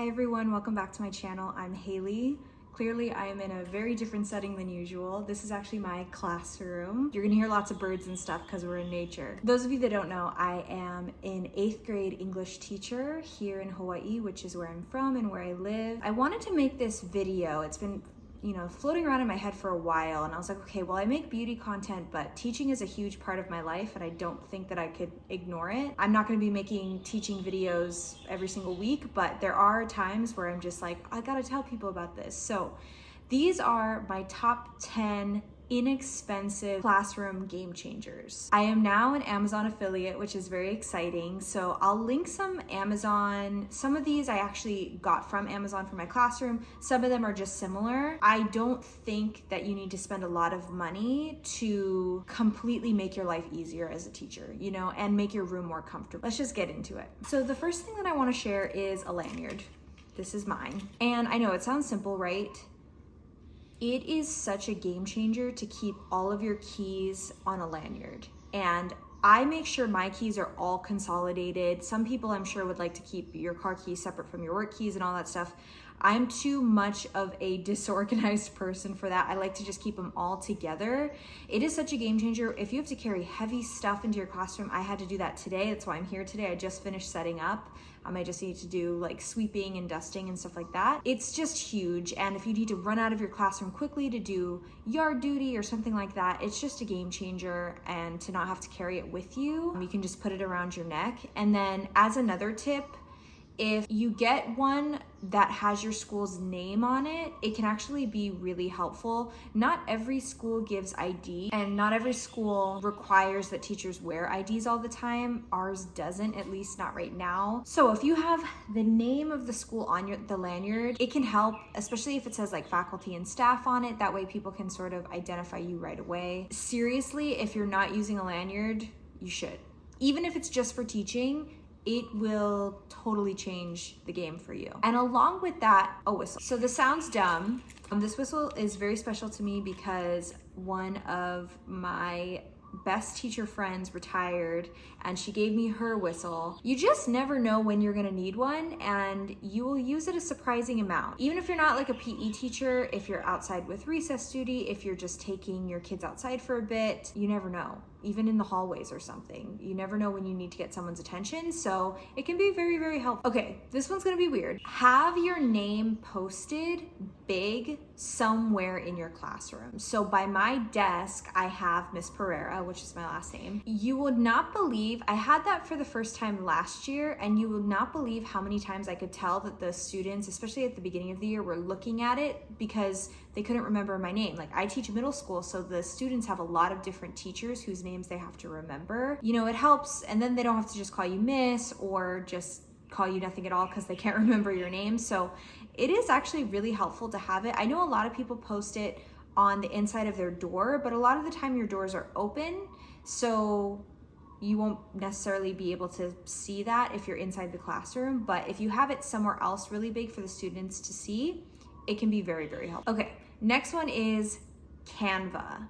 Hi everyone, welcome back to my channel. I'm Haley. Clearly I am in a very different setting than usual. This is actually my classroom. You're gonna hear lots of birds and stuff because we're in nature. Those of you that don't know, I am an 8th grade English teacher here in Hawaii, which is where I'm from and where I live. I wanted to make this video. It's been floating around in my head for a while, and I was like, okay, well, I make beauty content, but teaching is a huge part of my life and I don't think that I could ignore it. I'm not going to be making teaching videos every single week, but there are times where I'm just like, I gotta tell people about this. So these are my top 10 inexpensive classroom game changers. I am now an Amazon affiliate, which is very exciting. So I'll link some Amazon. Some of these I actually got from Amazon for my classroom. Some of them are just similar. I don't think that you need to spend a lot of money to completely make your life easier as a teacher, and make your room more comfortable. Let's just get into it. So the first thing that I want to share is a lanyard. This is mine. And I know it sounds simple, right? It is such a game changer to keep all of your keys on a lanyard. And I make sure my keys are all consolidated. Some people I'm sure would like to keep your car keys separate from your work keys and all that stuff. I'm too much of a disorganized person for that. I like to just keep them all together. It is such a game changer. If you have to carry heavy stuff into your classroom, I had to do that today. That's why I'm here today. I just finished setting up. I just need to do like sweeping and dusting and stuff like that. It's just huge. And if you need to run out of your classroom quickly to do yard duty or something like that, it's just a game changer. And to not have to carry it with you, you can just put it around your neck. And then as another tip, if you get one that has your school's name on it, it can actually be really helpful. Not every school gives ID, and not every school requires that teachers wear IDs all the time. Ours doesn't, at least not right now. So if you have the name of the school on the lanyard, it can help, especially if it says like faculty and staff on it. That way people can sort of identify you right away. Seriously, if you're not using a lanyard, you should. Even if it's just for teaching, it will totally change the game for you. And along with that, a whistle. So this sounds dumb. This whistle is very special to me because one of my best teacher friends retired and she gave me her whistle. You just never know when you're gonna need one, and you will use it a surprising amount. Even if you're not like a PE teacher, if you're outside with recess duty, if you're just taking your kids outside for a bit, you never know. Even in the hallways or something. You never know when you need to get someone's attention, so it can be very, very helpful. Okay, this one's gonna be weird. Have your name posted big somewhere in your classroom. So by my desk, I have Miss Pereira, which is my last name. You would not believe, I had that for the first time last year, and you would not believe how many times I could tell that the students, especially at the beginning of the year, were looking at it because they couldn't remember my name. Like, I teach middle school, so the students have a lot of different teachers whose names they have to remember. It helps, and then they don't have to just call you Miss or just call you nothing at all because they can't remember your name. So it is actually really helpful to have it. I know a lot of people post it on the inside of their door, but a lot of the time your doors are open, so you won't necessarily be able to see that if you're inside the classroom. But if you have it somewhere else really big for the students to see, it can be very, very helpful. Okay, next one is Canva.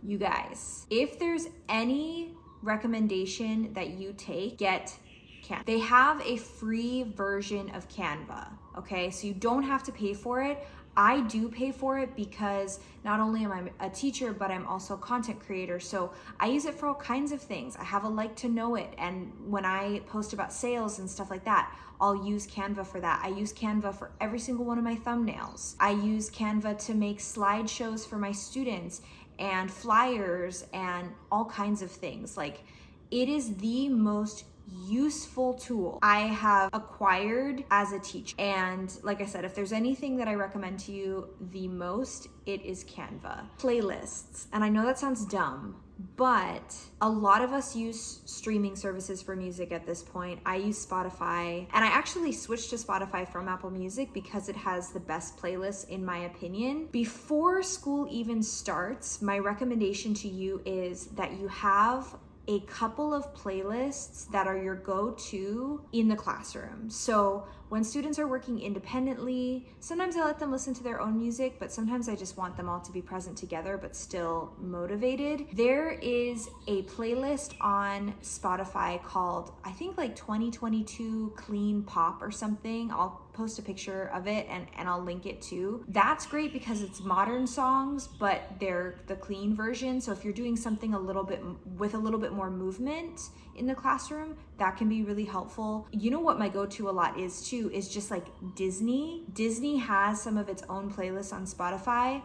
You guys, if there's any recommendation that you take, get Canva. They have a free version of Canva, okay? So you don't have to pay for it. I do pay for it because not only am I a teacher, but I'm also a content creator. So I use it for all kinds of things. I have a like to know it. And when I post about sales and stuff like that, I'll use Canva for that. I use Canva for every single one of my thumbnails. I use Canva to make slideshows for my students and flyers and all kinds of things. Like, it is the most useful tool I have acquired as a teacher. And like I said, if there's anything that I recommend to you the most, it is Canva. Playlists. And I know that sounds dumb, but a lot of us use streaming services for music at this point. I use Spotify, and I actually switched to Spotify from Apple Music because it has the best playlists in my opinion. Before school even starts, my recommendation to you is that you have a couple of playlists that are your go-to in the classroom. So when students are working independently, sometimes I let them listen to their own music, but sometimes I just want them all to be present together but still motivated. There is a playlist on Spotify called, I think, like 2022 Clean Pop or something. I'll post a picture of it and I'll link it too. That's great because it's modern songs, but they're the clean version. So if you're doing something with a little bit more movement in the classroom, that can be really helpful. You know what my go-to a lot is too, is just like Disney. Disney has some of its own playlists on Spotify.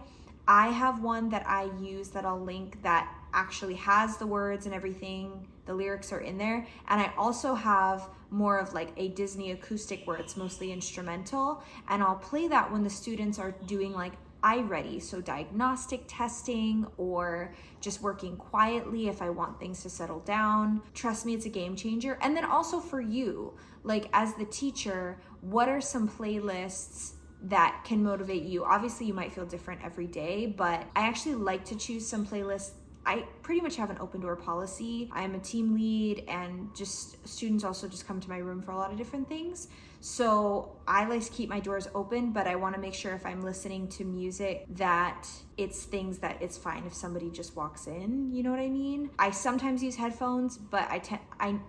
I have one that I use that I'll link that actually has the words and everything. The lyrics are in there. And I also have more of like a Disney acoustic where it's mostly instrumental. And I'll play that when the students are doing like iReady, so diagnostic testing or just working quietly if I want things to settle down. Trust me, it's a game changer. And then also for you, like as the teacher, what are some playlists that can motivate you? Obviously you might feel different every day, but I actually like to choose some playlists. I pretty much have an open door policy. I'm a team lead and just students also just come to my room for a lot of different things. So I like to keep my doors open, but I want to make sure if I'm listening to music that it's things that it's fine if somebody just walks in, you know what I mean? I sometimes use headphones, but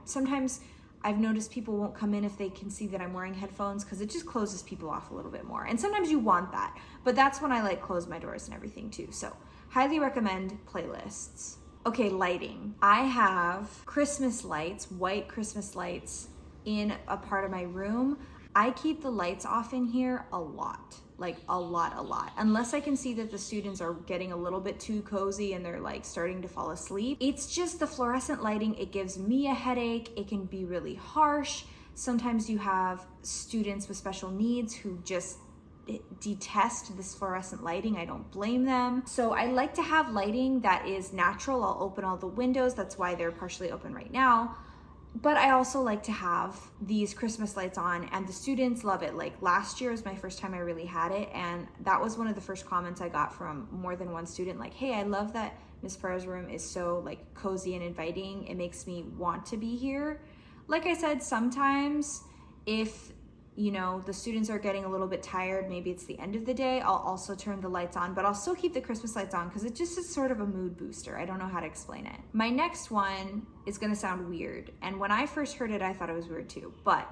sometimes I've noticed people won't come in if they can see that I'm wearing headphones because it just closes people off a little bit more. And sometimes you want that, but that's when I like close my doors and everything too. So highly recommend playlists. Okay, lighting. I have Christmas lights, white Christmas lights in a part of my room. I keep the lights off in here a lot, like a lot. Unless I can see that the students are getting a little bit too cozy and they're like starting to fall asleep. It's just the fluorescent lighting, it gives me a headache. It can be really harsh. Sometimes you have students with special needs who just detest this fluorescent lighting. I don't blame them. So I like to have lighting that is natural. I'll open all the windows. That's why they're partially open right now. But I also like to have these Christmas lights on and the students love it. Like last year was my first time I really had it. And that was one of the first comments I got from more than one student. Like, hey, I love that Miss Pereira's room is so like cozy and inviting. It makes me want to be here. Like I said, sometimes if you know, the students are getting a little bit tired, maybe it's the end of the day, I'll also turn the lights on, but I'll still keep the Christmas lights on because it just is sort of a mood booster. I don't know how to explain it. My next one is gonna sound weird. And when I first heard it, I thought it was weird too, but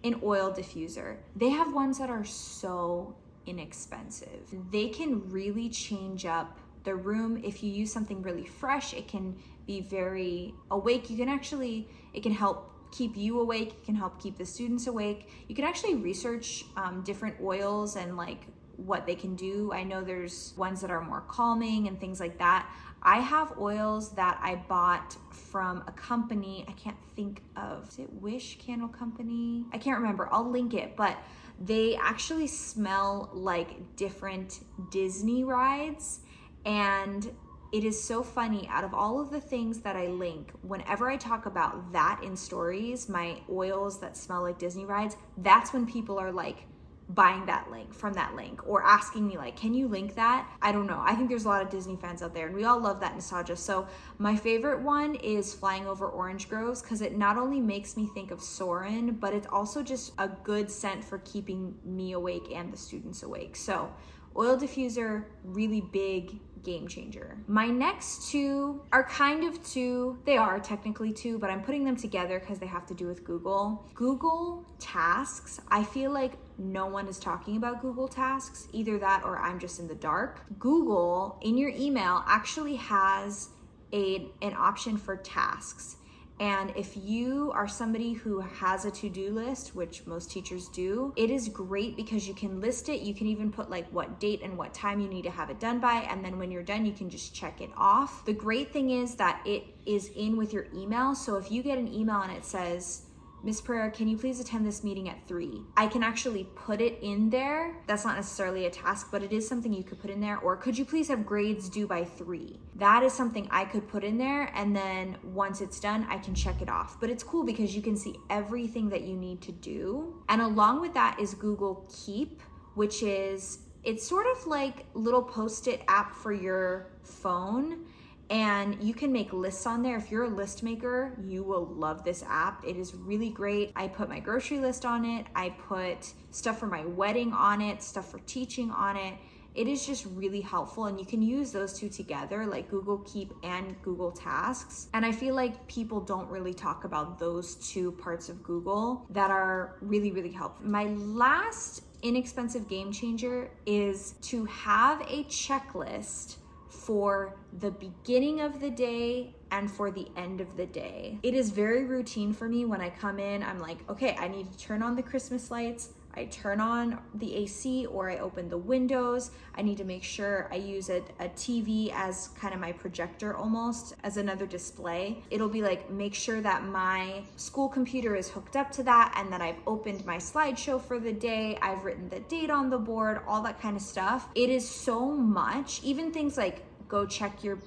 an oil diffuser. They have ones that are so inexpensive. They can really change up the room. If you use something really fresh, it can be very awake. It can help keep you awake. It can help keep the students awake. You can actually research different oils and like what they can do. I know there's ones that are more calming and things like that. I have oils that I bought from a company, I can't think of, is it Wish Candle Company? I can't remember, I'll link it, but they actually smell like different Disney rides. And it is so funny, out of all of the things that I link, whenever I talk about that in stories, my oils that smell like Disney rides, that's when people are like buying that link from that link or asking me like, can you link that? I don't know. I think there's a lot of Disney fans out there and we all love that nostalgia. So my favorite one is Flying Over Orange Groves because it not only makes me think of Soarin', but it's also just a good scent for keeping me awake and the students awake. So oil diffuser, really big game changer. My next two are kind of two, they are technically two, but I'm putting them together because they have to do with Google. Google Tasks, I feel like no one is talking about Google Tasks, either that or I'm just in the dark. Google, in your email, actually has an option for tasks. And if you are somebody who has a to-do list, which most teachers do, it is great because you can list it. You can even put like what date and what time you need to have it done by. And then when you're done, you can just check it off. The great thing is that it is in with your email. So if you get an email and it says, Miss Pereira, can you please attend this meeting at 3? I can actually put it in there. That's not necessarily a task, but it is something you could put in there. Or could you please have grades due by 3? That is something I could put in there. And then once it's done, I can check it off. But it's cool because you can see everything that you need to do. And along with that is Google Keep, which is, it's sort of like a little Post-it app for your phone. And you can make lists on there. If you're a list maker, you will love this app. It is really great. I put my grocery list on it. I put stuff for my wedding on it, stuff for teaching on it. It is just really helpful, and you can use those two together, like Google Keep and Google Tasks. And I feel like people don't really talk about those two parts of Google that are really, really helpful. My last inexpensive game changer is to have a checklist for the beginning of the day and for the end of the day. It is very routine for me when I come in. I'm like, okay, I need to turn on the Christmas lights. I turn on the AC or I open the windows. I need to make sure I use a TV as kind of my projector, almost as another display. It'll be like, make sure that my school computer is hooked up to that and that I've opened my slideshow for the day. I've written the date on the board, all that kind of stuff. It is so much, even things like go check your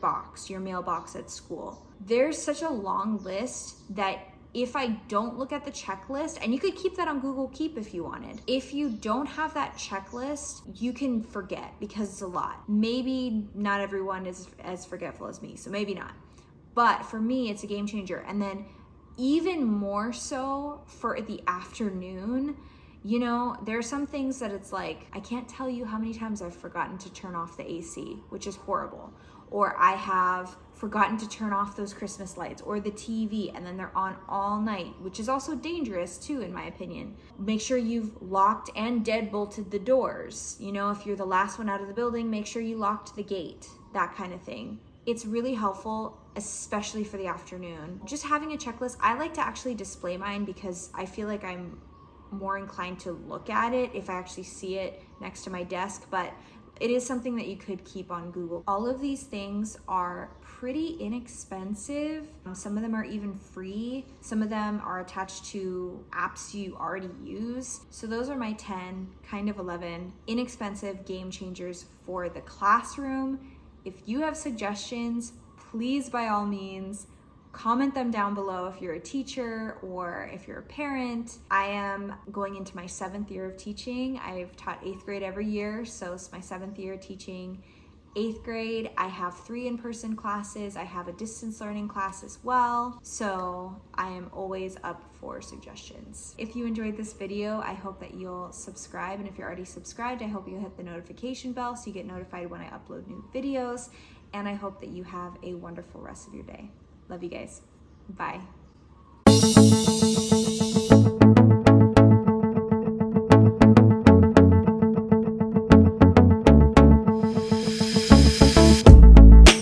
mailbox at school. There's such a long list that if I don't look at the checklist, and you could keep that on Google Keep if you wanted. If you don't have that checklist, you can forget because it's a lot. Maybe not everyone is as forgetful as me, so maybe not. But for me, it's a game changer. And then even more so for the afternoon, you know, there are some things that it's like, I can't tell you how many times I've forgotten to turn off the AC, which is horrible. Or I have forgotten to turn off those Christmas lights or the TV, and then they're on all night, which is also dangerous too, in my opinion. Make sure you've locked and deadbolted the doors. You know, if you're the last one out of the building, make sure you locked the gate, that kind of thing. It's really helpful, especially for the afternoon. Just having a checklist, I like to actually display mine because I feel like I'm more inclined to look at it if I actually see it next to my desk, but it is something that you could keep on Google. All of these things are pretty inexpensive. Some of them are even free. Some of them are attached to apps you already use. So those are my 10, kind of 11, inexpensive game changers for the classroom. If you have suggestions, please, by all means, comment them down below if you're a teacher or if you're a parent. I am going into my 7th year of teaching. I've taught 8th grade every year, so it's my 7th year teaching 8th grade. I have 3 in-person classes. I have a distance learning class as well. So I am always up for suggestions. If you enjoyed this video, I hope that you'll subscribe. And if you're already subscribed, I hope you hit the notification bell so you get notified when I upload new videos. And I hope that you have a wonderful rest of your day. Love you guys. Bye.